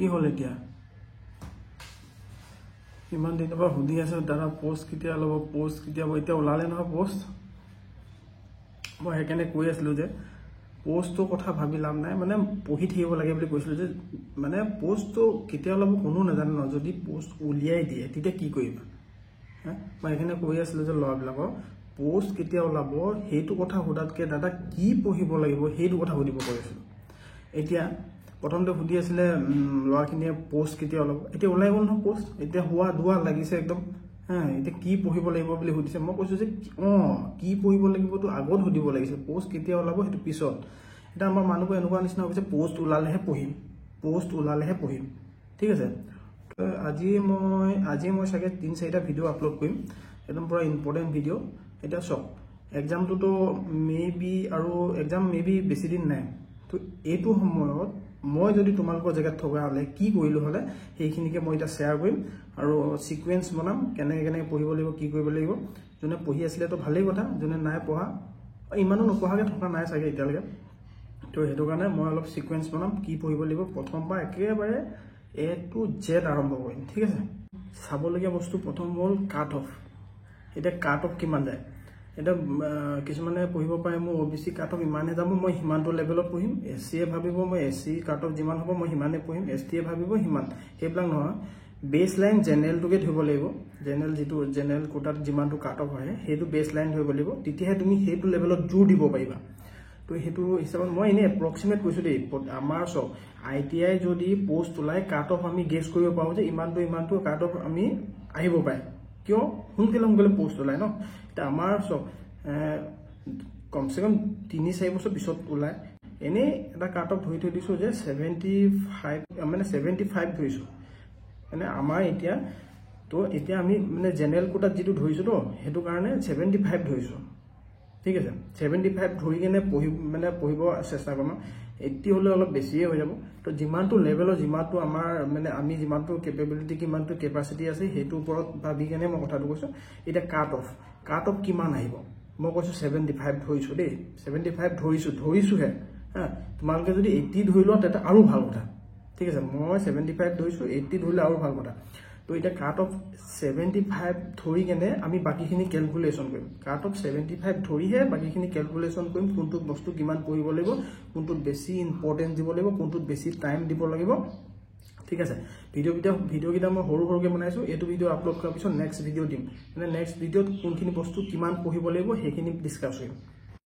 কি হল এতিয়া ইমান দিনৰ পৰা সুধি আছে দাদা পোষ্ট কেতিয়া ল'ব পোষ্ট কেতিয়া এতিয়া ওলালে নহয় পোষ্ট মই সেইকাৰণে কৈ আছিলোঁ যে পোষ্টৰ কথা ভাবি লাভ নাই মানে পঢ়ি থাকিব লাগে বুলি কৈছিলোঁ যে মানে পোষ্টটো কেতিয়া ওলাব কোনো নাজানে ন যদি পোষ্ট উলিয়াই দিয়ে তেতিয়া কি কৰিবা মই সেইকাৰণে কৈ আছিলোঁ যে ল'ৰাবিলাকৰ পোষ্ট কেতিয়া ওলাব সেইটো কথা সোধাতকৈ দাদা কি পঢ়িব লাগিব সেইটো কথা সুধিব কৈছিলোঁ এতিয়া প্ৰথমতে সুধি আছিলে ল'ৰাখিনিয়ে পোষ্ট কেতিয়া ওলাব এতিয়া ওলাই গ'ল নহয় পোষ্ট এতিয়া হোৱা দুৱা লাগিছে একদম এতিয়া কি পঢ়িব লাগিব বুলি সুধিছে মই কৈছোঁ যে কি পঢ়িব লাগিবতো আগত সুধিব লাগিছে পোষ্ট কেতিয়া ওলাব সেইটো পিছত এতিয়া আমাৰ মানুহবোৰ এনেকুৱা নিচিনা হৈছে পোষ্ট ওলালেহে পঢ়িম ঠিক আছে আজি মই চাগে 3-4টা ভিডিঅ' আপলোড কৰিম একদম পুৰা ইম্পৰ্টেণ্ট ভিডিঅ' এতিয়া চাওক এক্সামটোতো মেবি বেছি দিন নাই তো এইটো সময়ত মই যদি তোমালোকৰ জেগাত থকা হ'লে কি কৰিলোঁ হ'লে সেইখিনিকে মই এতিয়া শ্বেয়াৰ কৰিম আৰু সিকুৱেন্স বনাম কেনেকৈ পঢ়িব লাগিব কি কৰিব লাগিব যোনে পঢ়ি আছিলে তো ভালেই কথা যোনে নাই পঢ়া ইমানো নপঢ়াকৈ থকা নাই চাগে এতিয়ালৈকে তো সেইটো কাৰণে মই অলপ সিকুৱেন্স বনাম কি পঢ়িব লাগিব প্ৰথম পৰা একেবাৰে A to Z আৰম্ভ কৰিম ঠিক আছে চাবলগীয়া বস্তু প্ৰথম হ'ল কাট অফ এতিয়া কাট অফ কিমান যায় এটা কিছুমানে পঢ়িব পাৰে মই OBC কাট অফ ইমানে যাব মই হিমানটো লেভেলত পঢ়িম SC এ ভাবিব মই SC কাট অফ যিমান হ'ব মই হিমানে পঢ়িম ST এ ভাবিব হিমান সেইবিলাক নহয় বেস লাইন জেনেৰেলটোকে ধৰিব লাগিব জেনেৰেল কোটাত যিমানটো কাট অফ হয় সেইটো বেস লাইন ধৰিব লাগিব তেতিয়াহে তুমি সেইটো লেভেলত জোৰ দিব পাৰিবা তো সেইটো হিচাপত মই এনে এপ্ৰক্সিমেট কৈছোঁ দেই আমাৰ সব ITI যদি পোষ্ট ওলাই কাট অফ আমি গেছ কৰিব পাৰোঁ যে ইমানটো কাট অফ আমি আহিব পাৰে কিয় সোনকালে পোষ্ট ওলাই ন এটা আমাৰ সব কমসে কম 3-4 বছৰ পিছত ওলাই এনে এটা কাট অফ ধৰি থৈ দিছোঁ যে 75 মানে 75 ধৰিছোঁ মানে আমাৰ এতিয়া তো এতিয়া আমি মানে জেনেৰেল কোটাত যেটো ধৰিছোঁ তো হেতু কাৰণে 75 ধৰিছোঁ ঠিক আছে 75 ধৰি কেনে পঢ়িব চেষ্টা কৰিম 80 হলে অলপ বেছিয়ে হৈ যাব তো যিমানটো লেভেলৰ যিমানটো আমাৰ মানে আমি যিমানটো কেপেবিলিটি কিমানটো কেপাসিটি আছে হেতু ওপৰত ভাবি কেনে মই কথাটো কৈছোঁ এটা কাট অফ কিমান আহিব মই কৈছোঁ 75 ধৰিছোঁ দেই 75 ধৰিছোহে তোমালোকে যদি 80 ধৰি লোৱা তেটা আৰু ভাল কথা ঠিক আছে মই 75 ধৰিছোঁ 80 ধৰিলে আৰু ভাল কথা তো এটা কাট অফ 75 ধৰি কেনে আমি বাকিখিনি ক্যালকুলেশন কৰিম কাট অফ 75 ধৰিহে বাকিখিনি ক্যালকুলেশন কৰিম কোনটো বস্তু কিমান পঢ়িব লাগিব কোনটো বেছি ইম্পৰ্টেন্ট দিব লাগিব কোনটো বেছি টাইম দিব লাগিব ঠিক আছে ভিডিও কিটা মই সৰুকে বনাইছো এটো ভিডিও আপলোড কৰাৰ পিছত নেক্সট ভিডিও দিম মানে নেক্সট ভিডিওত কোনখিনি বস্তু কিমান পঢ়িব লাগিব সেইখিনি ডিসকাস কৰিম